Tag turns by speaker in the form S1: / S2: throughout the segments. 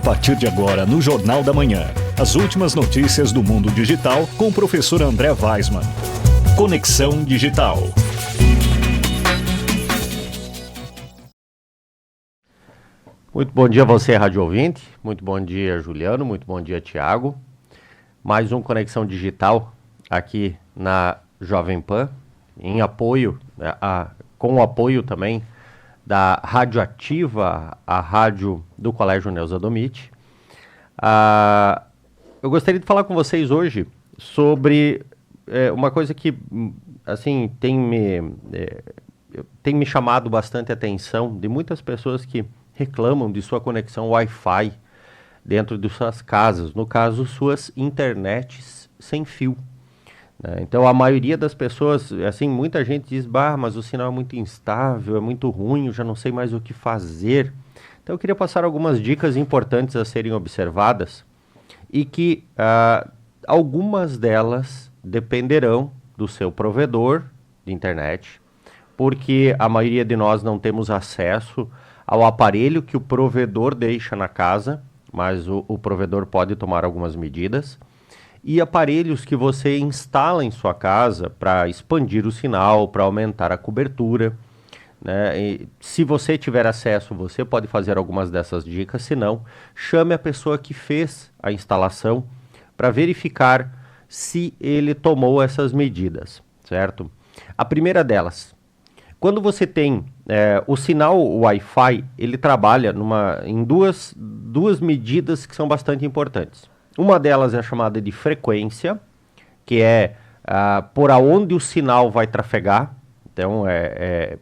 S1: partir de agora no Jornal da Manhã. As últimas notícias do mundo digital com o professor André Weismann. Conexão Digital.
S2: Muito bom dia a você, rádio ouvinte. Muito bom dia, Juliano. Muito bom dia, Tiago. Mais um Conexão Digital aqui na Jovem Pan, em apoio, com o apoio também da Rádio Ativa, a rádio do Colégio Neuza Domit. Eu gostaria de falar com vocês hoje sobre uma coisa que assim, tem me chamado bastante atenção de muitas pessoas que reclamam de sua conexão Wi-Fi dentro de suas casas, no caso, suas internets sem fio. Então, a maioria das pessoas, assim, muita gente diz, mas o sinal é muito instável, é muito ruim, eu já não sei mais o que fazer. Então, eu queria passar algumas dicas importantes a serem observadas e que algumas delas dependerão do seu provedor de internet, porque a maioria de nós não temos acesso ao aparelho que o provedor deixa na casa, mas o provedor pode tomar algumas medidas. E aparelhos que você instala em sua casa para expandir o sinal, para aumentar a cobertura, né? E se você tiver acesso, você pode fazer algumas dessas dicas. Se não, chame a pessoa que fez a instalação para verificar se ele tomou essas medidas, certo? A primeira delas, quando você tem o sinal Wi-Fi, ele trabalha em duas medidas que são bastante importantes. Uma delas é a chamada de frequência, que é por aonde o sinal vai trafegar. Então,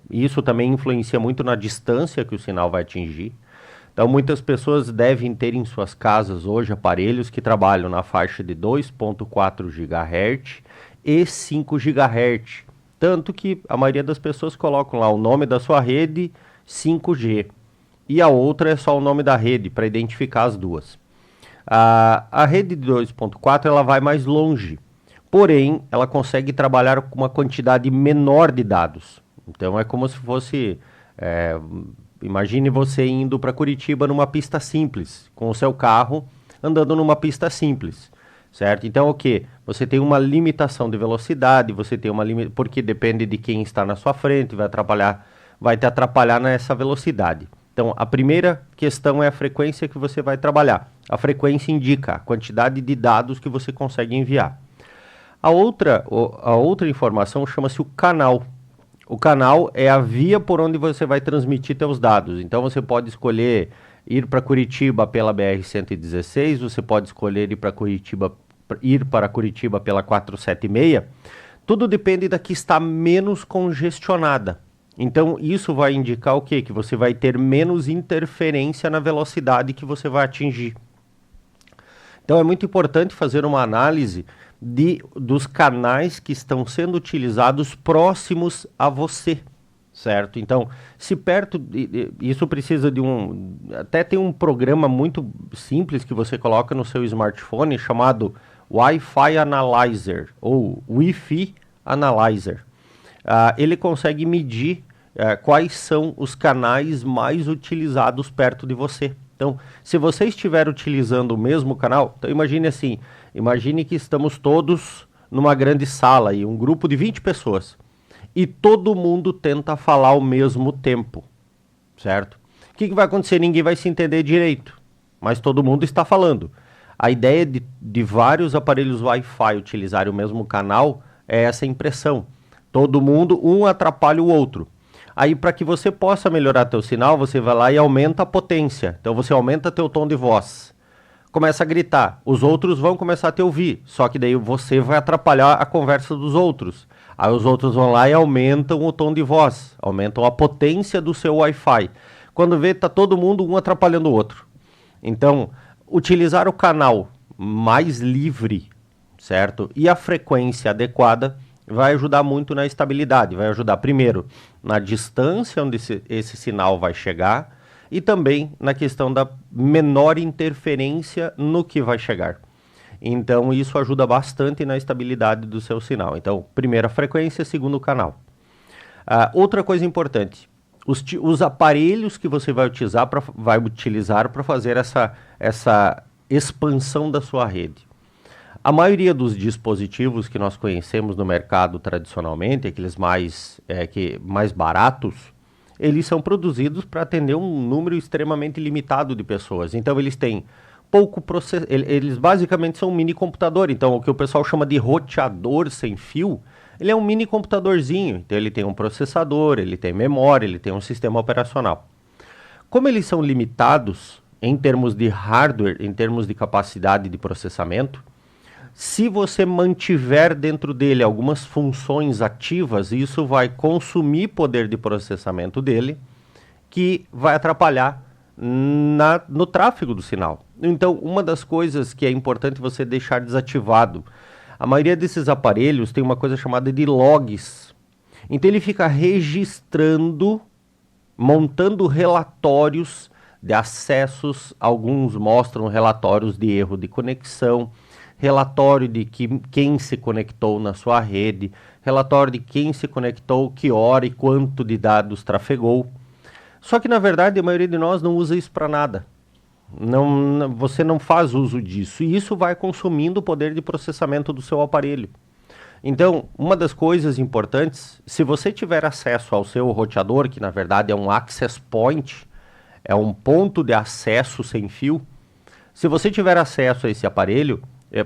S2: isso também influencia muito na distância que o sinal vai atingir. Então, muitas pessoas devem ter em suas casas hoje aparelhos que trabalham na faixa de 2.4 GHz e 5 GHz. Tanto que a maioria das pessoas colocam lá o nome da sua rede 5G. E a outra é só o nome da rede, para identificar as duas. A rede de 2.4 ela vai mais longe, porém ela consegue trabalhar com uma quantidade menor de dados. Então é como se fosse, imagine você indo para Curitiba numa pista simples, com o seu carro andando numa pista simples, certo? Então o que? Você tem uma limitação de velocidade, você tem porque depende de quem está na sua frente, vai te atrapalhar nessa velocidade. Então, a primeira questão é a frequência que você vai trabalhar. A frequência indica a quantidade de dados que você consegue enviar. A outra informação chama-se o canal. O canal é a via por onde você vai transmitir seus dados. Então, você pode escolher ir para Curitiba pela BR-116, você pode escolher ir para Curitiba pela 476. Tudo depende da que está menos congestionada. Então, isso vai indicar o quê? Que você vai ter menos interferência na velocidade que você vai atingir. Então, é muito importante fazer uma análise dos canais que estão sendo utilizados próximos a você, certo? Então, se perto, isso precisa até tem um programa muito simples que você coloca no seu smartphone chamado Wi-Fi Analyzer, ou Wi-Fi Analyzer. Ele consegue medir quais são os canais mais utilizados perto de você. Então, se você estiver utilizando o mesmo canal, então imagine que estamos todos numa grande sala e um grupo de 20 pessoas e todo mundo tenta falar ao mesmo tempo, certo? O que vai acontecer? Ninguém vai se entender direito, mas todo mundo está falando. A ideia de vários aparelhos Wi-Fi utilizarem o mesmo canal é essa impressão. Todo mundo, um atrapalha o outro. Aí, para que você possa melhorar teu sinal, você vai lá e aumenta a potência. Então, você aumenta teu tom de voz. Começa a gritar. Os outros vão começar a te ouvir. Só que daí você vai atrapalhar a conversa dos outros. Aí, os outros vão lá e aumentam o tom de voz. Aumentam a potência do seu Wi-Fi. Quando vê, tá todo mundo um atrapalhando o outro. Então, utilizar o canal mais livre, certo? E a frequência adequada vai ajudar muito na estabilidade, vai ajudar primeiro na distância onde esse sinal vai chegar e também na questão da menor interferência no que vai chegar. Então isso ajuda bastante na estabilidade do seu sinal. Então, primeira frequência, segundo canal. Outra coisa importante, os aparelhos que você vai utilizar para fazer essa expansão da sua rede. A maioria dos dispositivos que nós conhecemos no mercado tradicionalmente, aqueles mais baratos, eles são produzidos para atender um número extremamente limitado de pessoas. Então eles têm pouco processamento, eles basicamente são um mini computador. Então o que o pessoal chama de roteador sem fio, ele é um mini computadorzinho. Então ele tem um processador, ele tem memória, ele tem um sistema operacional. Como eles são limitados em termos de hardware, em termos de capacidade de processamento, se você mantiver dentro dele algumas funções ativas, isso vai consumir poder de processamento dele, que vai atrapalhar no tráfego do sinal. Então, uma das coisas que é importante você deixar desativado, a maioria desses aparelhos tem uma coisa chamada de logs. Então ele fica registrando, montando relatórios de acessos, alguns mostram relatórios de erro de conexão, relatório de quem se conectou na sua rede, relatório de quem se conectou, que hora e quanto de dados trafegou. Só que, na verdade, a maioria de nós não usa isso para nada. Você não faz uso disso. E isso vai consumindo o poder de processamento do seu aparelho. Então, uma das coisas importantes, se você tiver acesso ao seu roteador, que na verdade é um access point, é um ponto de acesso sem fio, se você tiver acesso a esse aparelho,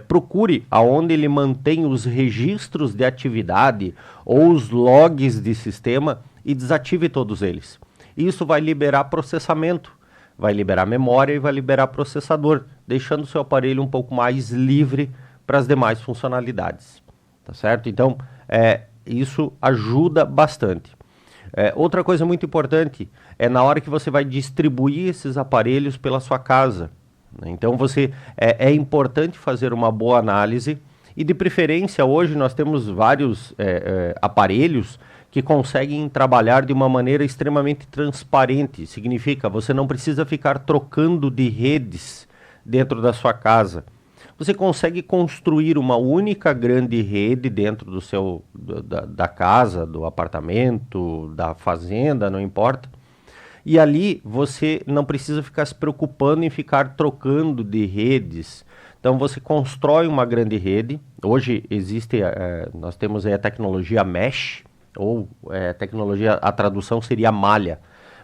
S2: procure aonde ele mantém os registros de atividade ou os logs de sistema e desative todos eles. Isso vai liberar processamento, vai liberar memória e vai liberar processador, deixando o seu aparelho um pouco mais livre para as demais funcionalidades. Tá certo? Então, isso ajuda bastante. Outra coisa muito importante é na hora que você vai distribuir esses aparelhos pela sua casa. Então é importante fazer uma boa análise e, de preferência, hoje nós temos vários aparelhos que conseguem trabalhar de uma maneira extremamente transparente. Significa, você não precisa ficar trocando de redes dentro da sua casa. Você consegue construir uma única grande rede dentro da casa, do apartamento, da fazenda, não importa. E ali você não precisa ficar se preocupando em ficar trocando de redes. Então você constrói uma grande rede. Hoje nós temos aí a tecnologia mesh, ou a tradução seria malha.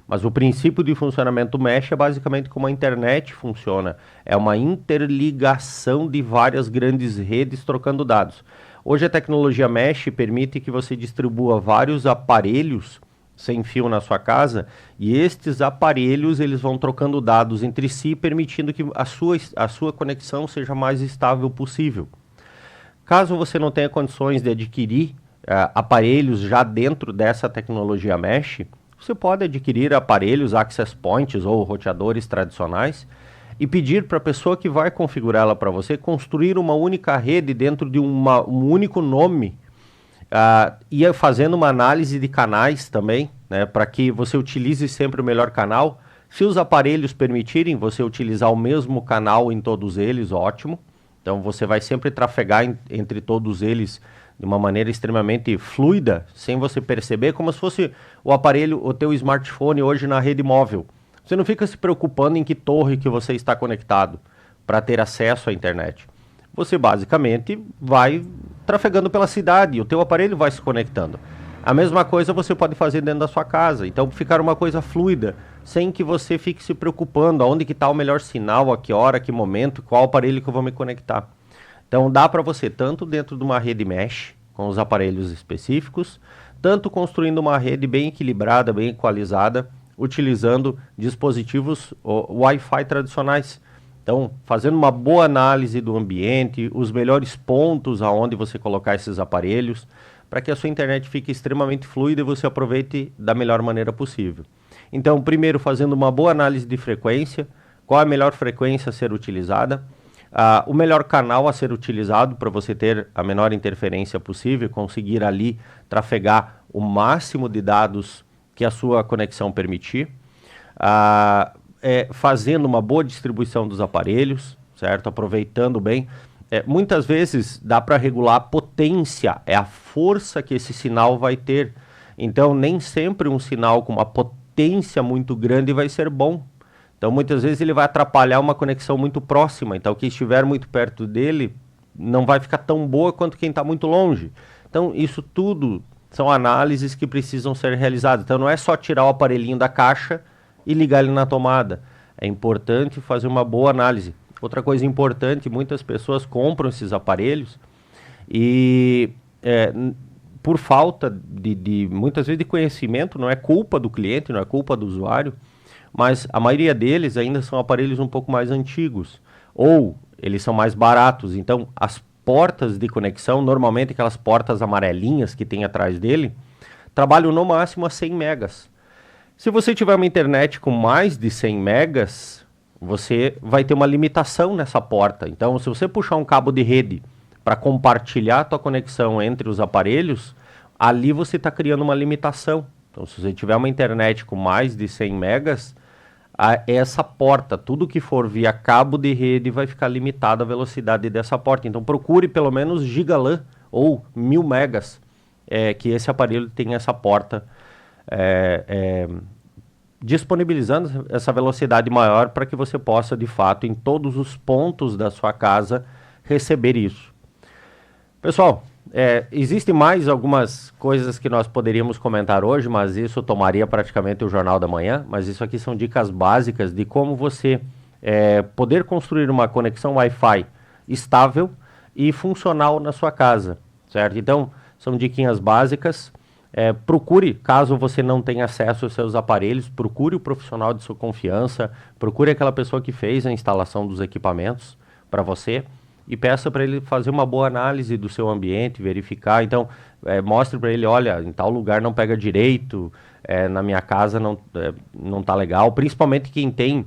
S2: Mas o princípio de funcionamento mesh é basicamente como a internet funciona. É uma interligação de várias grandes redes trocando dados. Hoje a tecnologia mesh permite que você distribua vários aparelhos sem fio na sua casa, e estes aparelhos eles vão trocando dados entre si, permitindo que a sua conexão seja mais estável possível. Caso você não tenha condições de adquirir aparelhos já dentro dessa tecnologia mesh, você pode adquirir aparelhos access points ou roteadores tradicionais e pedir para a pessoa que vai configurá-la para você construir uma única rede dentro de um único nome, e fazendo uma análise de canais também, né, para que você utilize sempre o melhor canal. Se os aparelhos permitirem você utilizar o mesmo canal em todos eles, ótimo. Então você vai sempre trafegar entre todos eles de uma maneira extremamente fluida, sem você perceber, como se fosse o teu smartphone hoje na rede móvel. Você não fica se preocupando em que torre que você está conectado para ter acesso à internet. Você basicamente vai trafegando pela cidade e o teu aparelho vai se conectando. A mesma coisa você pode fazer dentro da sua casa. Então ficar uma coisa fluida, sem que você fique se preocupando aonde que está o melhor sinal, a que hora, a que momento, qual aparelho que eu vou me conectar. Então dá para você, tanto dentro de uma rede mesh, com os aparelhos específicos, tanto construindo uma rede bem equilibrada, bem equalizada, utilizando dispositivos Wi-Fi tradicionais. Então, fazendo uma boa análise do ambiente, os melhores pontos aonde você colocar esses aparelhos, para que a sua internet fique extremamente fluida e você aproveite da melhor maneira possível. Então, primeiro, fazendo uma boa análise de frequência, qual é a melhor frequência a ser utilizada, o melhor canal a ser utilizado para você ter a menor interferência possível, conseguir ali trafegar o máximo de dados que a sua conexão permitir, fazendo uma boa distribuição dos aparelhos, certo? Aproveitando bem. Muitas vezes dá para regular a potência, a força que esse sinal vai ter. Então, nem sempre um sinal com uma latência muito grande vai ser bom. Então, muitas vezes ele vai atrapalhar uma conexão muito próxima. Então, quem estiver muito perto dele não vai ficar tão boa quanto quem está muito longe. Então, isso tudo são análises que precisam ser realizadas. Então, não é só tirar o aparelhinho da caixa e ligar ele na tomada. É importante fazer uma boa análise. Outra coisa importante, muitas pessoas compram esses aparelhos e por falta muitas vezes de conhecimento, não é culpa do cliente, não é culpa do usuário, mas a maioria deles ainda são aparelhos um pouco mais antigos, ou eles são mais baratos. Então, as portas de conexão, normalmente aquelas portas amarelinhas que tem atrás dele, trabalham no máximo a 100 megas. Se você tiver uma internet com mais de 100 megas, você vai ter uma limitação nessa porta. Então, se você puxar um cabo de rede para compartilhar a tua conexão entre os aparelhos, ali você está criando uma limitação. Então, se você tiver uma internet com mais de 100 megas, essa porta, tudo que for via cabo de rede, vai ficar limitada a velocidade dessa porta. Então, procure pelo menos GigaLAN ou 1000 megas, que esse aparelho tenha essa porta disponibilizando essa velocidade maior para que você possa, de fato, em todos os pontos da sua casa, receber isso. Pessoal, existem mais algumas coisas que nós poderíamos comentar hoje, mas isso tomaria praticamente o Jornal da Manhã. Mas isso aqui são dicas básicas de como você poder construir uma conexão Wi-Fi estável e funcional na sua casa, certo? Então, são diquinhas básicas. Procure, caso você não tenha acesso aos seus aparelhos, procure o profissional de sua confiança, procure aquela pessoa que fez a instalação dos equipamentos para você e peça para ele fazer uma boa análise do seu ambiente, verificar. Então, mostre para ele, olha, em tal lugar não pega direito, na minha casa não tá legal, principalmente quem tem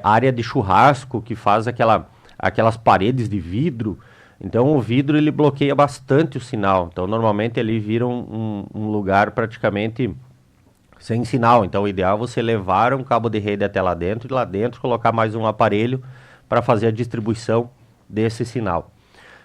S2: área de churrasco, que faz aquelas paredes de vidro. Então, o vidro ele bloqueia bastante o sinal. Então, normalmente ele vira um lugar praticamente sem sinal. Então, o ideal é você levar um cabo de rede até lá dentro e lá dentro colocar mais um aparelho para fazer a distribuição desse sinal.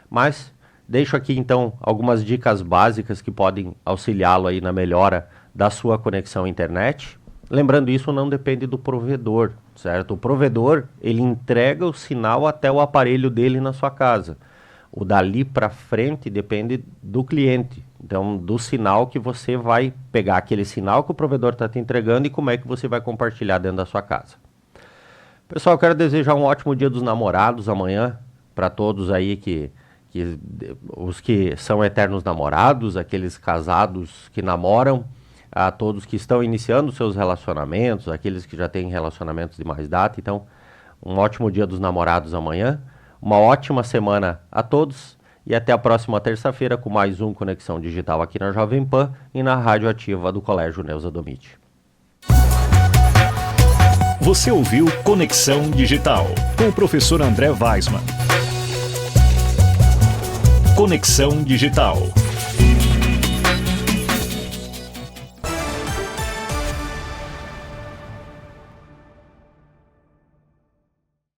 S2: Mas deixo aqui então algumas dicas básicas que podem auxiliá-lo aí na melhora da sua conexão à internet. Lembrando, isso não depende do provedor, certo? O provedor, ele entrega o sinal até o aparelho dele na sua casa. O dali para frente depende do cliente. Então, do sinal que você vai pegar, aquele sinal que o provedor está te entregando e como é que você vai compartilhar dentro da sua casa. Pessoal, eu quero desejar um ótimo Dia dos Namorados amanhã para todos aí os que são eternos namorados, aqueles casados que namoram, a todos que estão iniciando seus relacionamentos, aqueles que já têm relacionamentos de mais data. Então, um ótimo Dia dos Namorados amanhã. Uma ótima semana a todos e até a próxima terça-feira com mais um Conexão Digital aqui na Jovem Pan e na Rádio Ativa do Colégio Neuza Domit.
S1: Você ouviu Conexão Digital com o professor André Weismann. Conexão Digital.